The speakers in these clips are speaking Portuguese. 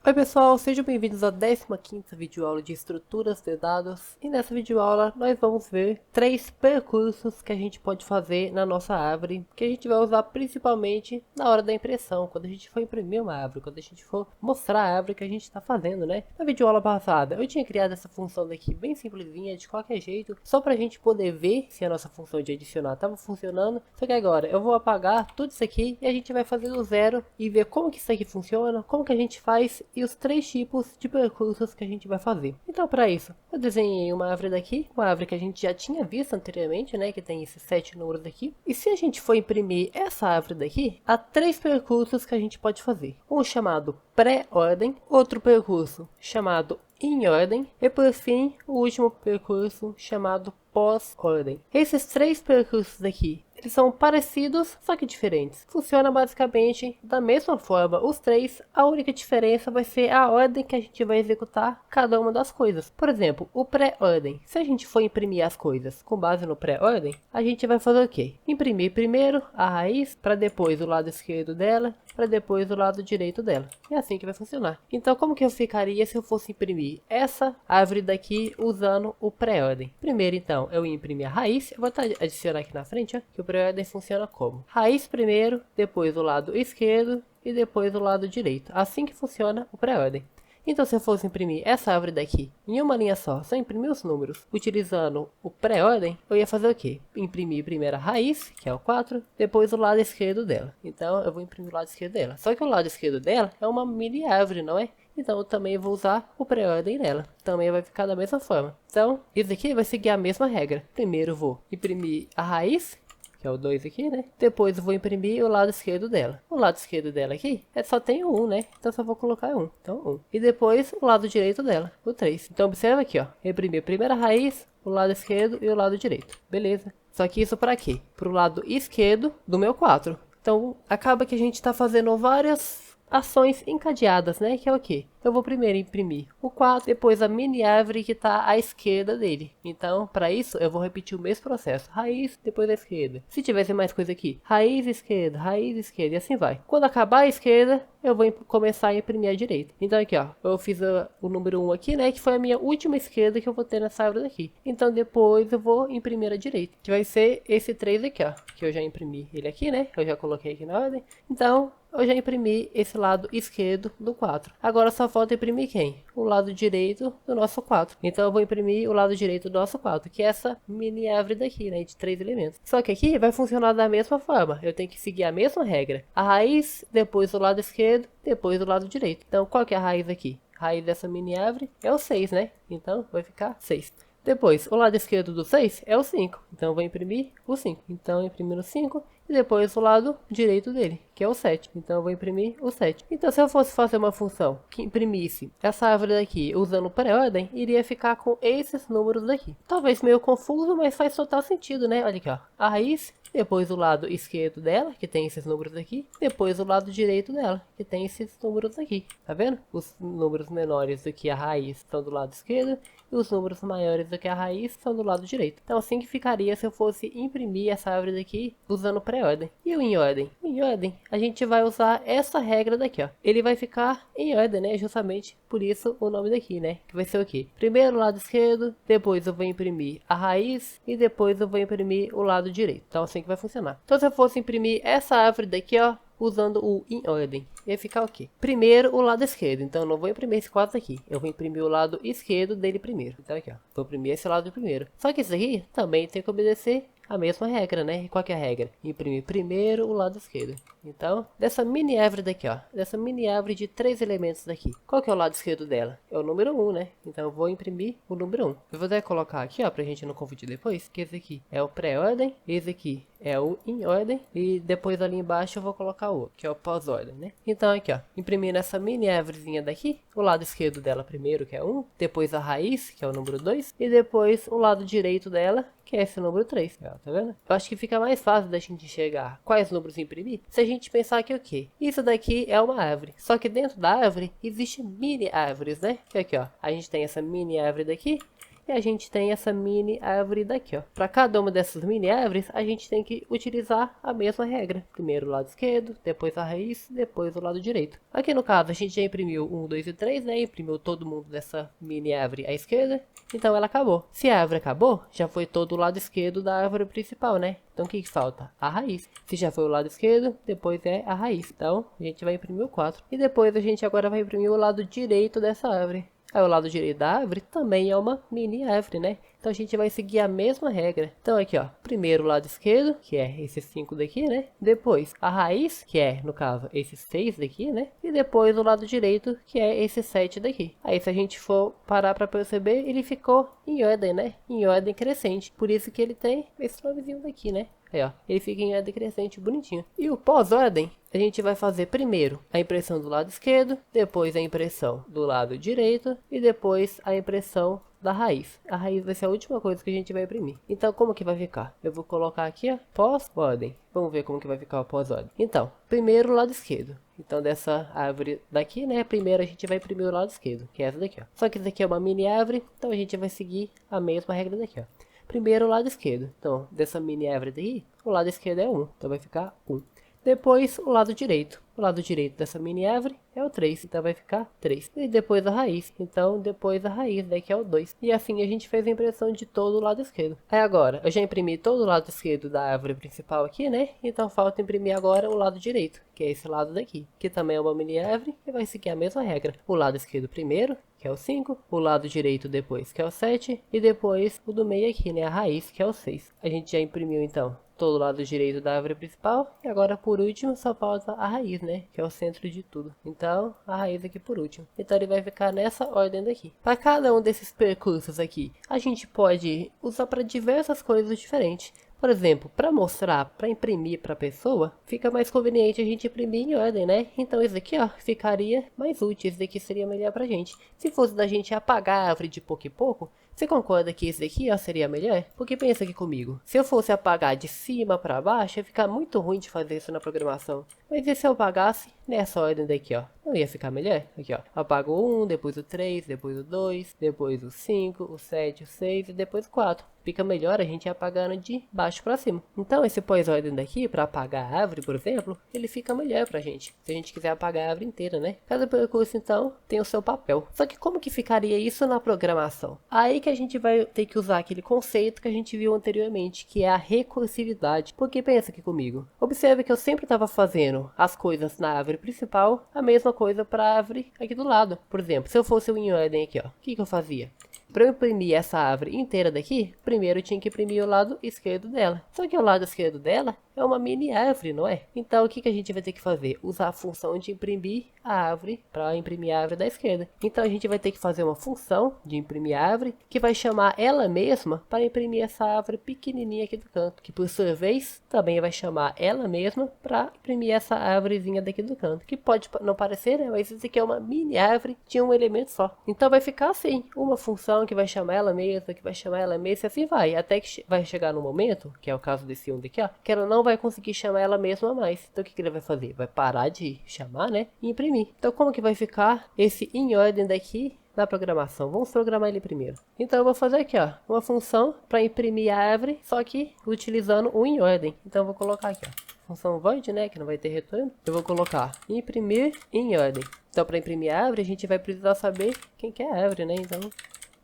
Oi pessoal, sejam bem-vindos à 15ª videoaula de estruturas de dados. E nessa videoaula nós vamos ver 3 percursos que a gente pode fazer na nossa árvore, que a gente vai usar principalmente na hora da impressão, quando a gente for imprimir uma árvore, quando a gente for mostrar a árvore que a gente está fazendo, né? Na videoaula passada eu tinha criado essa função daqui bem simplesinha, de qualquer jeito, só para a gente poder ver se a nossa função de adicionar estava funcionando. Só que agora eu vou apagar tudo isso aqui e a gente vai fazer do zero e ver como que isso aqui funciona, como que a gente faz e os 3 tipos de percursos que a gente vai fazer. Então, para isso, eu desenhei uma árvore daqui, uma árvore que a gente já tinha visto anteriormente, né, que tem esses 7 números aqui. E se a gente for imprimir essa árvore daqui, há 3 percursos que a gente pode fazer. Um chamado pré-ordem, outro percurso chamado em ordem e, por fim, o último percurso chamado pós-ordem. Esses 3 percursos aqui, eles são parecidos, só que diferentes. Funciona basicamente da mesma forma, os 3, a única diferença vai ser a ordem que a gente vai executar cada uma das coisas. Por exemplo, o pré-ordem. Se a gente for imprimir as coisas com base no pré-ordem, a gente vai fazer o quê? Imprimir primeiro a raiz, para depois o lado esquerdo dela, para depois o lado direito dela. É assim que vai funcionar. Então, como que eu ficaria se eu fosse imprimir essa árvore daqui usando o pré-ordem? Primeiro, então, eu ia imprimir a raiz. Eu vou adicionar aqui na frente, ó, que o pré-ordem funciona como? Raiz primeiro, depois o lado esquerdo e depois o lado direito. Assim que funciona o pré-ordem. Então, se eu fosse imprimir essa árvore daqui em uma linha só imprimir os números utilizando o pré-ordem, eu ia fazer o quê? Imprimir primeiro a raiz, que é o 4, depois o lado esquerdo dela. Então, eu vou imprimir o lado esquerdo dela. Só que o lado esquerdo dela é uma mini árvore, não é? Então, eu também vou usar o pré-ordem nela. Também vai ficar da mesma forma. Então, isso aqui vai seguir a mesma regra. Primeiro, eu vou imprimir a raiz, que é o 2 aqui, né? Depois eu vou imprimir o lado esquerdo dela. O lado esquerdo dela aqui só tem o 1, né? Então só vou colocar 1. Então 1. E depois o lado direito dela, o 3. Então observa aqui, ó. Imprimir a primeira raiz, o lado esquerdo e o lado direito. Beleza. Só que isso para quê? Para o lado esquerdo do meu 4. Então acaba que a gente está fazendo várias ações encadeadas, né? Que é o quê? Eu vou primeiro imprimir o 4, depois a mini árvore que está à esquerda dele. Então, para isso, eu vou repetir o mesmo processo. Raiz, depois a esquerda. Se tivesse mais coisa aqui, raiz esquerda, e assim vai. Quando acabar a esquerda, eu vou começar a imprimir a direita. Então aqui, ó, eu fiz o número 1 aqui, né? Que foi a minha última esquerda que eu vou ter nessa árvore daqui. Então depois eu vou imprimir a direita, que vai ser esse 3 aqui, ó. Que eu já imprimi ele aqui, né? Eu já coloquei aqui na ordem. Então, eu já imprimi esse lado esquerdo do 4. Agora só falta imprimir quem? O lado direito do nosso 4. Então eu vou imprimir o lado direito do nosso 4, que é essa mini árvore daqui, né? De 3 elementos. Só que aqui vai funcionar da mesma forma. Eu tenho que seguir a mesma regra. A raiz, depois o lado esquerdo, depois o lado direito. Então qual que é a raiz aqui? A raiz dessa mini árvore é o 6, né? Então vai ficar 6. Depois, o lado esquerdo do 6 é o 5. Então eu vou imprimir o 5. Então imprimindo o 5. E depois o lado direito dele, que é o 7. Então eu vou imprimir o 7. Então se eu fosse fazer uma função que imprimisse essa árvore daqui usando pré-ordem, iria ficar com esses números daqui. Talvez meio confuso, mas faz total sentido, né? Olha aqui, ó. A raiz, depois o lado esquerdo dela, que tem esses números aqui. Depois o lado direito dela, que tem esses números aqui. Tá vendo? Os números menores do que a raiz estão do lado esquerdo. E os números maiores do que a raiz são do lado direito. Então assim que ficaria se eu fosse imprimir essa árvore daqui usando pré-ordem. E o em ordem? Em ordem, a gente vai usar essa regra daqui, ó. Ele vai ficar em ordem, né? Justamente por isso o nome daqui, né? Que vai ser o quê? Primeiro o lado esquerdo, depois eu vou imprimir a raiz e depois eu vou imprimir o lado direito. Então assim que vai funcionar. Então se eu fosse imprimir essa árvore daqui, ó, usando o em ordem, ia ficar o quê? Primeiro o lado esquerdo, então eu não vou imprimir esse 4 aqui, eu vou imprimir o lado esquerdo dele primeiro. Então aqui, ó, vou imprimir esse lado primeiro. Só que isso aqui também tem que obedecer a mesma regra, né? Qual que é a regra? Imprimir primeiro o lado esquerdo. Então, dessa mini árvore daqui, ó, dessa mini árvore de 3 elementos daqui, qual que é o lado esquerdo dela? É o número 1, né? Então eu vou imprimir o número 1. Eu vou até colocar aqui, ó, pra gente não confundir depois, que esse aqui é o pré-ordem, esse aqui é o em ordem, e depois ali embaixo eu vou colocar o outro, que é o pós-ordem, né? Então aqui, ó, imprimindo essa mini árvorezinha daqui, o lado esquerdo dela primeiro, que é 1, depois a raiz, que é o número 2, e depois o lado direito dela, que é esse número 3, tá vendo? Eu acho que fica mais fácil da gente enxergar quais números imprimir, se a gente pensar que o quê? Isso daqui é uma árvore, só que dentro da árvore existe mini árvores, né? Que aqui, ó, a gente tem essa mini árvore daqui, e a gente tem essa mini árvore daqui, ó. Para cada uma dessas mini árvores, a gente tem que utilizar a mesma regra. Primeiro o lado esquerdo, depois a raiz, depois o lado direito. Aqui no caso, a gente já imprimiu 1, 2 e 3, né? Imprimiu todo mundo dessa mini árvore à esquerda, então ela acabou. Se a árvore acabou, já foi todo o lado esquerdo da árvore principal, né? Então o que falta? A raiz. Se já foi o lado esquerdo, depois é a raiz. Então a gente vai imprimir o 4. E depois a gente agora vai imprimir o lado direito dessa árvore. Aí o lado direito da árvore também é uma mini árvore, né? Então a gente vai seguir a mesma regra. Então aqui, ó, primeiro o lado esquerdo, que é esses 5 daqui, né? Depois a raiz, que é, no caso, esses 6 daqui, né? E depois o lado direito, que é esses 7 daqui. Aí se a gente for parar para perceber, ele ficou em ordem, né? Em ordem crescente. Por isso que ele tem esse nomezinho daqui, né? Aí, ó, ele fica em ordem crescente bonitinho. E o pós-ordem, a gente vai fazer primeiro a impressão do lado esquerdo, depois a impressão do lado direito e depois a impressão da raiz. A raiz vai ser a última coisa que a gente vai imprimir. Então, como que vai ficar? Eu vou colocar aqui, ó, pós-ordem. Vamos ver como que vai ficar o pós-ordem. Então, primeiro o lado esquerdo. Então, dessa árvore daqui, né, primeiro a gente vai imprimir o lado esquerdo, que é essa daqui, ó. Só que isso aqui é uma mini árvore, então a gente vai seguir a mesma regra daqui, ó. Primeiro o lado esquerdo. Então, dessa mini árvore daí, o lado esquerdo é 1. Então, vai ficar 1. Depois, o lado direito. O lado direito dessa mini árvore é o 3. Então, vai ficar 3. E depois a raiz. Então, depois a raiz, daqui é o 2. E assim a gente fez a impressão de todo o lado esquerdo. Aí agora, eu já imprimi todo o lado esquerdo da árvore principal aqui, né? Então, falta imprimir agora o lado direito, que é esse lado daqui. Que também é uma mini árvore e vai seguir a mesma regra. O lado esquerdo primeiro, que é o 5, o lado direito depois, que é o 7, e depois o do meio aqui, né, a raiz, que é o 6. A gente já imprimiu, então, todo o lado direito da árvore principal, e agora, por último, só falta a raiz, né, que é o centro de tudo. Então, a raiz aqui por último. Então, ele vai ficar nessa ordem daqui. Para cada um desses percursos aqui, a gente pode usar para diversas coisas diferentes. Por exemplo, para mostrar, para imprimir para a pessoa, fica mais conveniente a gente imprimir em ordem, né? Então esse aqui, ó, ficaria mais útil, esse daqui seria melhor pra gente. Se fosse da gente apagar a árvore de pouco em pouco, você concorda que esse daqui, ó, seria melhor? Porque pensa aqui comigo, se eu fosse apagar de cima para baixo, ia ficar muito ruim de fazer isso na programação. Mas e se eu apagasse nessa ordem daqui, ó? Não ia ficar melhor? Aqui, ó, apago o 1, depois o 3, depois o 2, depois o 5, o 7, o 6 e depois o 4. Fica melhor a gente ir apagando de baixo para cima. Então esse pós-ordem daqui, para apagar a árvore, por exemplo, ele fica melhor pra gente. Se a gente quiser apagar a árvore inteira, né? Cada percurso, então, tem o seu papel. Só que como que ficaria isso na programação? Aí que a gente vai ter que usar aquele conceito que a gente viu anteriormente, que é a recursividade. Porque pensa aqui comigo. Observe que eu sempre estava fazendo as coisas na árvore principal, a mesma coisa para a árvore aqui do lado. Por exemplo, se eu fosse o em ordem aqui, ó, o que eu fazia? Para eu imprimir essa árvore inteira daqui, primeiro eu tinha que imprimir o lado esquerdo dela. Só que o lado esquerdo dela é uma mini árvore, não é? Então o que a gente vai ter que fazer? Usar a função de imprimir a árvore para imprimir a árvore da esquerda. Então a gente vai ter que fazer uma função de imprimir a árvore que vai chamar ela mesma para imprimir essa árvore pequenininha aqui do canto. Que por sua vez também vai chamar ela mesma para imprimir essa árvorezinha daqui do canto. Que pode não parecer, né? Mas isso aqui é uma mini árvore de um elemento só. Então vai ficar assim, uma função que vai chamar ela mesma, que vai chamar ela mesma, e assim vai. Até que vai chegar no momento, que é o caso desse um daqui, ó, que ela não vai conseguir chamar ela mesma mais. Então o que ele vai fazer? Vai parar de chamar, né? E imprimir. Então como que vai ficar esse em ordem daqui na programação? Vamos programar ele primeiro. Então eu vou fazer aqui, ó, uma função para imprimir a árvore, só que utilizando o em ordem. Então eu vou colocar aqui, ó, função void, né, que não vai ter retorno. Eu vou colocar imprimir em ordem. Então para imprimir a árvore, a gente vai precisar saber quem que é a árvore, né? Então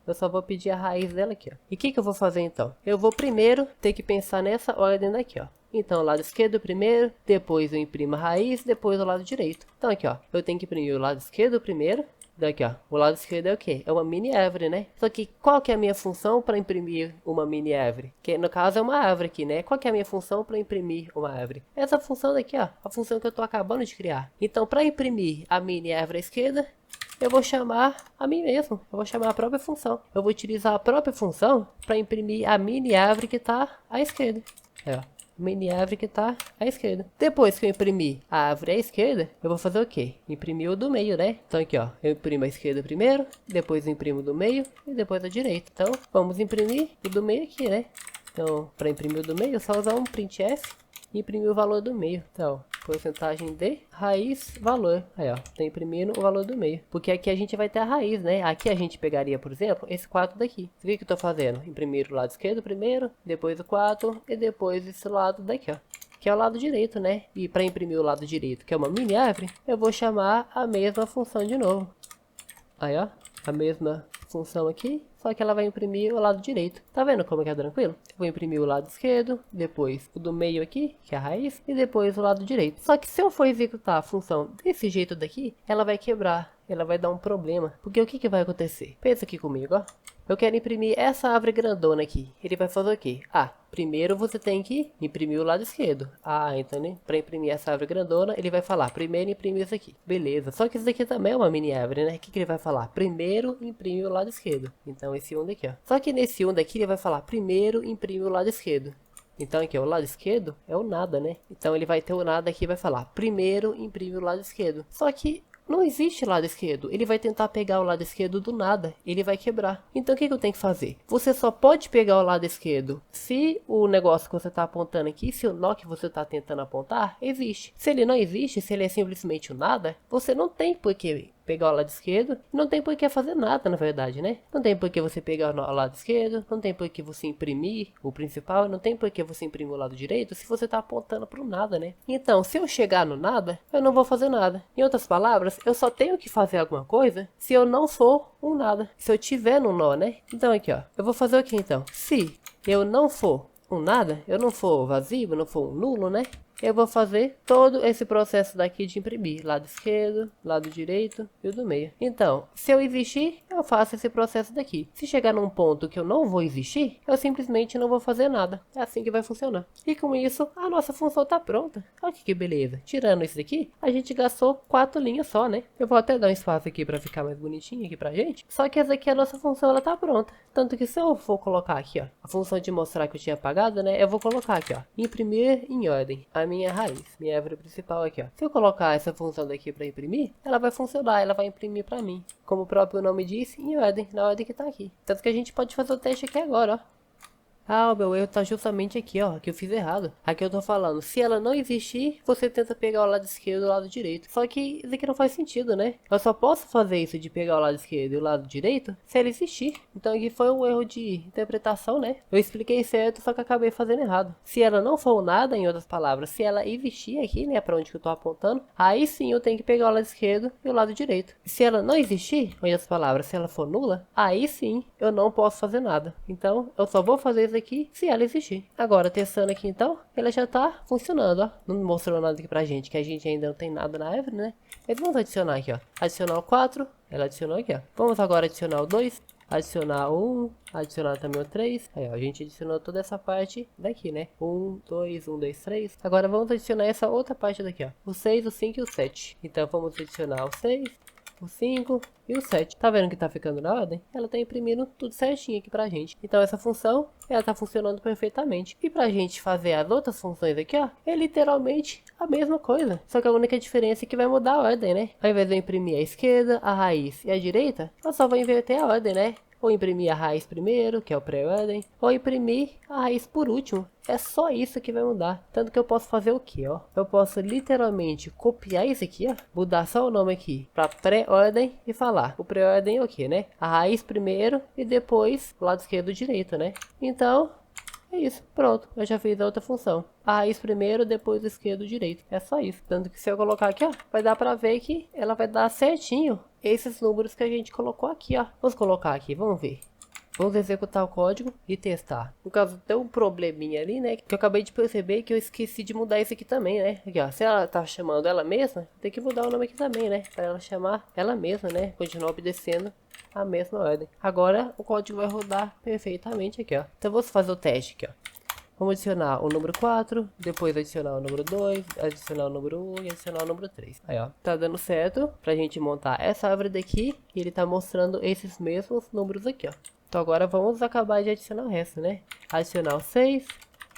eu só vou pedir a raiz dela aqui, ó. E o que eu vou fazer então? Eu vou primeiro ter que pensar nessa ordem daqui, ó. Então, o lado esquerdo primeiro, depois eu imprimo a raiz, depois o lado direito. Então aqui, ó, eu tenho que imprimir o lado esquerdo primeiro. Daqui, ó, o lado esquerdo é o quê? É uma mini árvore, né? Só que qual que é a minha função para imprimir uma mini árvore? Que no caso é uma árvore aqui, né? Qual que é a minha função para imprimir uma árvore? Essa função daqui, ó, a função que eu tô acabando de criar. Então, para imprimir a mini árvore à esquerda, eu vou chamar a mim mesmo. Eu vou chamar a própria função. Eu vou utilizar a própria função para imprimir a mini árvore que está à esquerda. É, ó. Mini árvore que está à esquerda. Depois que eu imprimir a árvore à esquerda, eu vou fazer o quê? Imprimir o do meio, né? Então aqui, ó, eu imprimo a esquerda primeiro, depois eu imprimo o do meio e depois a direita. Então, vamos imprimir o do meio aqui, né? Então, para imprimir o do meio, é só usar um printf e imprimir o valor do meio. Então, porcentagem de raiz valor. Aí, ó, tá imprimindo o valor do meio. Porque aqui a gente vai ter a raiz, né? Aqui a gente pegaria, por exemplo, esse 4 daqui. Você vê o que eu tô fazendo? Imprimir o lado esquerdo primeiro, depois o 4 e depois esse lado daqui, ó. Que é o lado direito, né? E para imprimir o lado direito, que é uma mini árvore, eu vou chamar a mesma função de novo. Aí, ó, a mesma função aqui, só que ela vai imprimir o lado direito. Tá vendo como que é tranquilo? Eu vou imprimir o lado esquerdo, depois o do meio aqui, que é a raiz, e depois o lado direito. Só que se eu for executar a função desse jeito daqui, ela vai quebrar, ela vai dar um problema. Porque o que vai acontecer? Pensa aqui comigo, ó. Eu quero imprimir essa árvore grandona aqui. Ele vai fazer o quê? Ah, primeiro você tem que imprimir o lado esquerdo. Ah, então, né? Para imprimir essa árvore grandona, ele vai falar, primeiro imprime isso aqui. Beleza. Só que isso daqui também é uma mini árvore, né? O que ele vai falar? Primeiro imprime o lado esquerdo. Então, esse 1 daqui, ó. Só que nesse 1 daqui, ele vai falar, primeiro imprime o lado esquerdo. Então aqui, ó, o lado esquerdo é o nada, né? Então ele vai ter o nada aqui e vai falar, primeiro imprime o lado esquerdo. Só que não existe lado esquerdo. Ele vai tentar pegar o lado esquerdo do nada. Ele vai quebrar. Então o que eu tenho que fazer? Você só pode pegar o lado esquerdo se o negócio que você está apontando aqui, se o nó que você está tentando apontar, existe. Se ele não existe, se ele é simplesmente o nada, você não tem por que pegar o lado esquerdo, não tem por que fazer nada, na verdade, né? Não tem por que você pegar o lado esquerdo, não tem por que você imprimir o principal, não tem por que você imprimir o lado direito se você está apontando para o nada, né? Então, se eu chegar no nada, eu não vou fazer nada. Em outras palavras, eu só tenho que fazer alguma coisa se eu não for um nada, se eu tiver no nó, né? Então aqui, ó, eu vou fazer o que então? Se eu não for um nada, eu não for vazio, não for um nulo, né? Eu vou fazer todo esse processo daqui de imprimir, lado esquerdo, lado direito e o do meio. Então, se eu existir, eu faço esse processo daqui. Se chegar num ponto que eu não vou existir, eu simplesmente não vou fazer nada. É assim que vai funcionar. E com isso, a nossa função tá pronta. Olha que beleza. Tirando isso daqui, a gente gastou 4 linhas só, né? Eu vou até dar um espaço aqui para ficar mais bonitinho aqui pra gente. Só que essa aqui, a nossa função, ela tá pronta. Tanto que se eu for colocar aqui, ó, a função de mostrar que eu tinha apagado, né? Eu vou colocar aqui, ó, imprimir em ordem. A minha raiz, minha árvore principal aqui, ó. Se eu colocar essa função daqui para imprimir, ela vai funcionar, ela vai imprimir para mim. Como o próprio nome disse, em ordem, na ordem que tá aqui. Tanto que a gente pode fazer o teste aqui agora, ó. Ah, o meu erro tá justamente aqui, ó, que eu fiz errado. Aqui eu tô falando, se ela não existir, você tenta pegar o lado esquerdo e o lado direito. Só que isso aqui não faz sentido, né? Eu só posso fazer isso de pegar o lado esquerdo e o lado direito se ela existir. Então aqui foi um erro de interpretação, né? Eu expliquei certo, só que acabei fazendo errado. Se ela não for nada, em outras palavras, se ela existir aqui, né, pra onde que eu tô apontando, aí sim eu tenho que pegar o lado esquerdo e o lado direito. Se ela não existir, em outras palavras, se ela for nula, aí sim eu não posso fazer nada. Então eu só vou fazer isso aqui se ela existir. Agora, testando aqui então, ela já tá funcionando, ó. Não mostrou nada aqui pra gente, que a gente ainda não tem nada na árvore, né? Mas vamos adicionar aqui, ó. Adicionar o 4, ela adicionou aqui, ó. Vamos agora adicionar o 2, adicionar o 1, adicionar também o 3. Aí, ó, a gente adicionou toda essa parte daqui, né? 1, 2, 1, 2, 3. Agora vamos adicionar essa outra parte daqui, ó. O 6, o 5 e o 7. Então vamos adicionar o 6, o 5 e o 7. Tá vendo que tá ficando na ordem? Ela tá imprimindo tudo certinho aqui pra gente. Então essa função, ela tá funcionando perfeitamente. E pra gente fazer as outras funções aqui, ó, é literalmente a mesma coisa. Só que a única diferença é que vai mudar a ordem, né? Ao invés de eu imprimir a esquerda, a raiz e a direita, eu só vou inverter a ordem, né? Ou imprimir a raiz primeiro, que é o pré-ordem, ou imprimir a raiz por último. É só isso que vai mudar. Tanto que eu posso fazer o que, ó? Eu posso literalmente copiar isso aqui, ó. Mudar só o nome aqui para pré-ordem e falar. O pré-ordem é o que, né? A raiz primeiro e depois o lado esquerdo e direito, né? Então, é isso. Pronto. Eu já fiz a outra função. A raiz primeiro, depois o esquerdo e direito. É só isso. Tanto que se eu colocar aqui, ó, vai dar pra ver que ela vai dar certinho esses números que a gente colocou aqui, ó. Vamos colocar aqui, vamos ver. Vamos executar o código e testar. No caso, tem um probleminha ali, né? Que eu acabei de perceber que eu esqueci de mudar isso aqui também, né? Aqui, ó. Se ela tá chamando ela mesma, tem que mudar o nome aqui também, né? Pra ela chamar ela mesma, né? Continuar obedecendo a mesma ordem. Agora, o código vai rodar perfeitamente aqui, ó. Então, vamos fazer o teste aqui, ó. Vamos adicionar o número 4, depois adicionar o número 2, adicionar o número 1 e adicionar o número 3. Aí, ó, tá dando certo pra gente montar essa árvore daqui e ele tá mostrando esses mesmos números aqui, ó. Então agora vamos acabar de adicionar o resto, né? Adicionar o 6,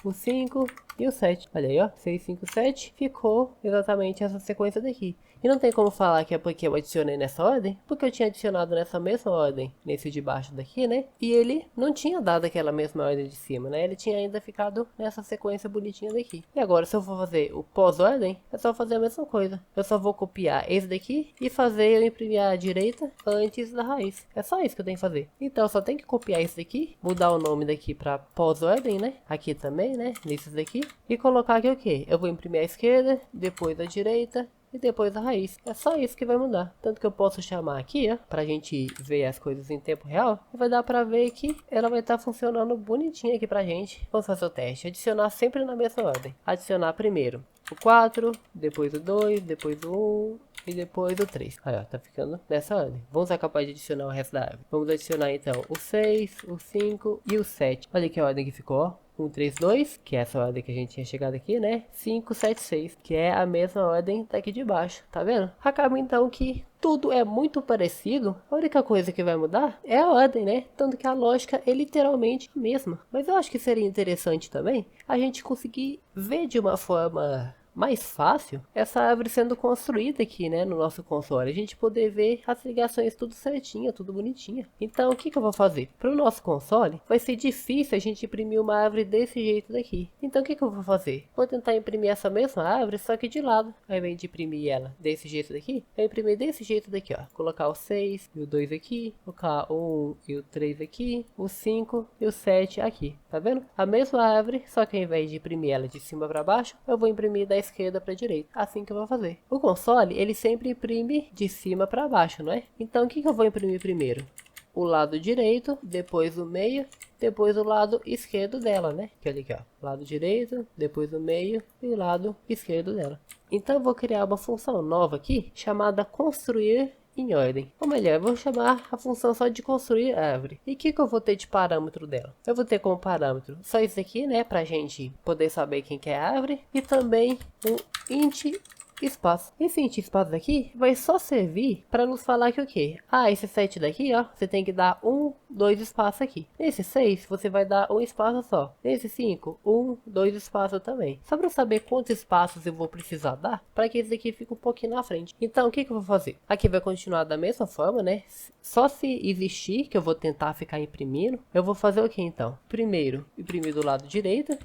o 5 e o 7. Olha aí, ó, 6, 5, 7. Ficou exatamente essa sequência daqui. E não tem como falar que é porque eu adicionei nessa ordem, porque eu tinha adicionado nessa mesma ordem, nesse de baixo daqui, né? E ele não tinha dado aquela mesma ordem de cima, né? Ele tinha ainda ficado nessa sequência bonitinha daqui. E agora, se eu for fazer o pós-ordem, é só fazer a mesma coisa. Eu só vou copiar esse daqui e fazer eu imprimir a direita antes da raiz. É só isso que eu tenho que fazer. Então, eu só tenho que copiar esse daqui, mudar o nome daqui para pós-ordem, né? Aqui também, né? Nesses daqui. E colocar aqui o quê? Eu vou imprimir a esquerda, depois a direita e depois a raiz. É só isso que vai mudar. Tanto que eu posso chamar aqui, ó, pra gente ver as coisas em tempo real. E vai dar pra ver que ela vai estar funcionando bonitinho aqui pra gente. Vamos fazer o teste. Adicionar sempre na mesma ordem. Adicionar primeiro o 4, depois o 2, depois o 1 e depois o 3. Aí, ó, tá ficando nessa ordem. Vamos ser capaz de adicionar o resto da árvore. Vamos adicionar então o 6, o 5 e o 7. Olha que ordem que ficou, ó. 1, 3, 2, que é essa ordem que a gente tinha chegado aqui, né? 5, 7, 6, que é a mesma ordem daqui de baixo, tá vendo? Acaba então que tudo é muito parecido, a única coisa que vai mudar é a ordem, né? Tanto que a lógica é literalmente a mesma. Mas eu acho que seria interessante também a gente conseguir ver de uma forma mais fácil essa árvore sendo construída aqui, né, no nosso console, a gente poder ver as ligações tudo certinho, tudo bonitinho. Então o que que eu vou fazer? Para o nosso console vai ser difícil a gente imprimir uma árvore desse jeito daqui. Então o que que eu vou fazer? Vou tentar imprimir essa mesma árvore, só que de lado. Ao invés de imprimir ela desse jeito daqui, eu imprimir desse jeito daqui, ó. Colocar o 6 e o 2 aqui, colocar o 1 e o 3 aqui, o 5 e o 7 aqui. Tá vendo? A mesma árvore, só que ao invés de imprimir ela de cima para baixo, eu vou imprimir da esquerda para direita. Assim que eu vou fazer. O console, ele sempre imprime de cima para baixo, não é? Então o que que eu vou imprimir primeiro? O lado direito, depois o meio, depois o lado esquerdo dela, né? Que é aqui, ó. Lado direito, depois o meio e o lado esquerdo dela. Então eu vou criar uma função nova aqui, chamada construir em ordem. Ou melhor, eu vou chamar a função só de construir árvore. E o que eu vou ter de parâmetro dela? Eu vou ter como parâmetro só isso aqui, né? Pra gente poder saber quem que é a árvore. E também um int espaço. Esse int espaço daqui vai só servir para nos falar que o quê? Ah, esse 7 daqui, ó, você tem que dar 1, 2 espaços aqui. Nesse 6, você vai dar um espaço só. Nesse 5, 1, 2 espaços também. Só para eu saber quantos espaços eu vou precisar dar, para que esse daqui fique um pouquinho na frente. Então, o que que eu vou fazer? Aqui vai continuar da mesma forma, né? Só se existir, que eu vou tentar ficar imprimindo, eu vou fazer o que então? Primeiro, imprimir do lado direito.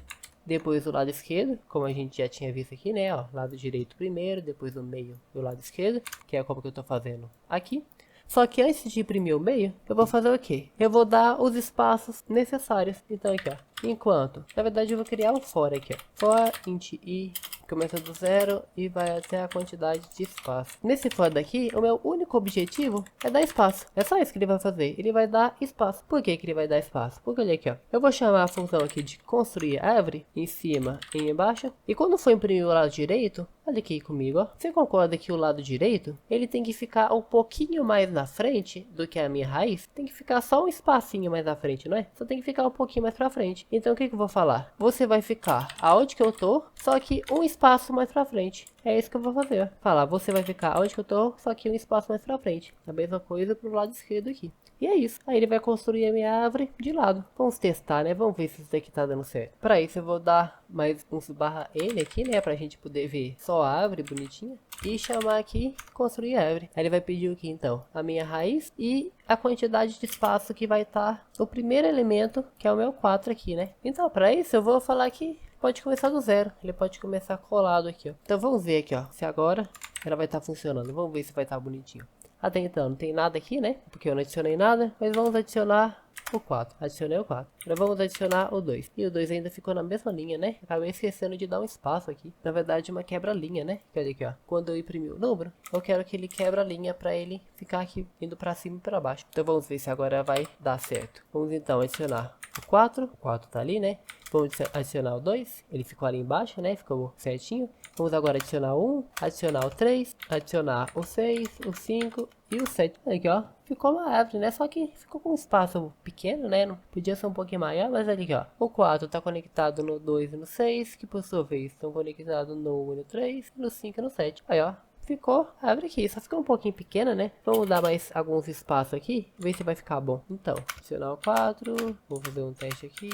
Depois o lado esquerdo, como a gente já tinha visto aqui, né, ó, lado direito primeiro, depois o meio e o lado esquerdo, que é como que eu tô fazendo aqui. Só que antes de imprimir o meio, eu vou fazer o quê? Eu vou dar os espaços necessários. Então aqui, ó, enquanto, na verdade eu vou criar um for aqui, ó, for int i, começa do zero e vai até a quantidade de espaço. Nesse for daqui, o meu único objetivo é dar espaço. É só isso que ele vai fazer. Ele vai dar espaço. Por que que ele vai dar espaço? Porque olha aqui, ó. Eu vou chamar a função aqui de construir árvore em cima e embaixo. E quando for imprimir o lado direito, olha aqui comigo, ó. Você concorda que o lado direito, ele tem que ficar um pouquinho mais na frente do que a minha raiz? Tem que ficar só um espacinho mais na frente, não é? Só tem que ficar um pouquinho mais pra frente. Então o que que eu vou falar? Você vai ficar aonde que eu tô, só que um espaço mais pra frente. É isso que eu vou fazer, ó. Falar, você vai ficar onde que eu tô, só que um espaço mais pra frente. A mesma coisa pro lado esquerdo aqui. E é isso. Aí ele vai construir a minha árvore de lado. Vamos testar, né? Vamos ver se isso daqui tá dando certo. Para isso eu vou dar mais uns barra N aqui, né? Pra gente poder ver só a árvore bonitinha. E chamar aqui construir árvore. Aí ele vai pedir o que então? A minha raiz e a quantidade de espaço que vai estar o primeiro elemento, que é o meu 4 aqui, né? Então para isso eu vou falar que pode começar do zero. Ele pode começar colado aqui, ó. Então vamos ver aqui, ó. Se agora ela vai estar funcionando. Vamos ver se vai estar bonitinho. Até então não tem nada aqui, né? Porque eu não adicionei nada. Mas vamos adicionar o 4. Adicionei o 4. Agora vamos adicionar o 2. E o 2 ainda ficou na mesma linha, né? Acabei esquecendo de dar um espaço aqui. Na verdade, uma quebra-linha, né? Olha aqui, ó. Quando eu imprimir o número, eu quero que ele quebra a linha para ele ficar aqui indo para cima e para baixo. Então vamos ver se agora vai dar certo. Vamos então adicionar o 4. O 4 tá ali, né? Vamos adicionar o 2. Ele ficou ali embaixo, né? Ficou certinho. Vamos agora adicionar o 1, adicionar o 3, adicionar o 6, o 5 e o 7. Aqui, ó. Ficou uma árvore, né? Só que ficou com um espaço pequeno, né? Não podia ser um pouquinho maior, mas aqui, ó. O 4 tá conectado no 2 e no 6, que por sua vez estão conectados no 1 e no 3, no 5 e no 7. Aí, ó. Ficou a árvore aqui. Só ficou um pouquinho pequena, né? Vamos dar mais alguns espaços aqui. Ver se vai ficar bom. Então, adicionar o 4. Vou fazer um teste aqui.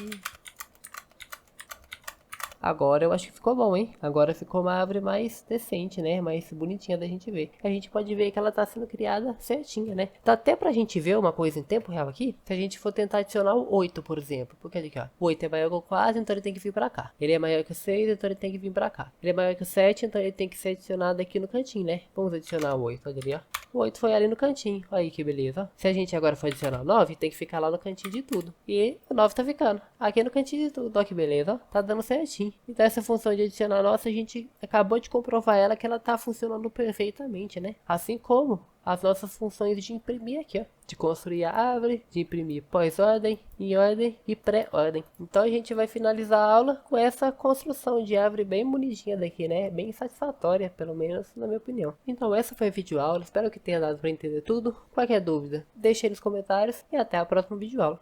Agora eu acho que ficou bom, hein? Agora ficou uma árvore mais decente, né? Mais bonitinha da gente ver. A gente pode ver que ela tá sendo criada certinha, né? Dá até pra gente ver uma coisa em tempo real aqui. Se a gente for tentar adicionar o 8, por exemplo. Porque aqui, ó. O 8 é maior que o 4, então ele tem que vir pra cá. Ele é maior que o 6, então ele tem que vir pra cá. Ele é maior que o 7, então ele tem que ser adicionado aqui no cantinho, né? Vamos adicionar o 8, olha ali, ó. O 8 foi ali no cantinho. Olha aí que beleza. Se a gente agora for adicionar o 9, tem que ficar lá no cantinho de tudo. E o 9 tá ficando aqui no cantinho de tudo. Olha que beleza. Tá dando certinho. Então essa função de adicionar nossa, a gente acabou de comprovar ela que ela tá funcionando perfeitamente, né? Assim como as nossas funções de imprimir aqui, ó. De construir a árvore, de imprimir pós-ordem, em ordem e pré-ordem. Então a gente vai finalizar a aula com essa construção de árvore bem bonitinha daqui, né? Bem satisfatória, pelo menos na minha opinião. Então essa foi a videoaula, espero que tenha dado para entender tudo. Qualquer dúvida, deixe aí nos comentários e até a próxima videoaula.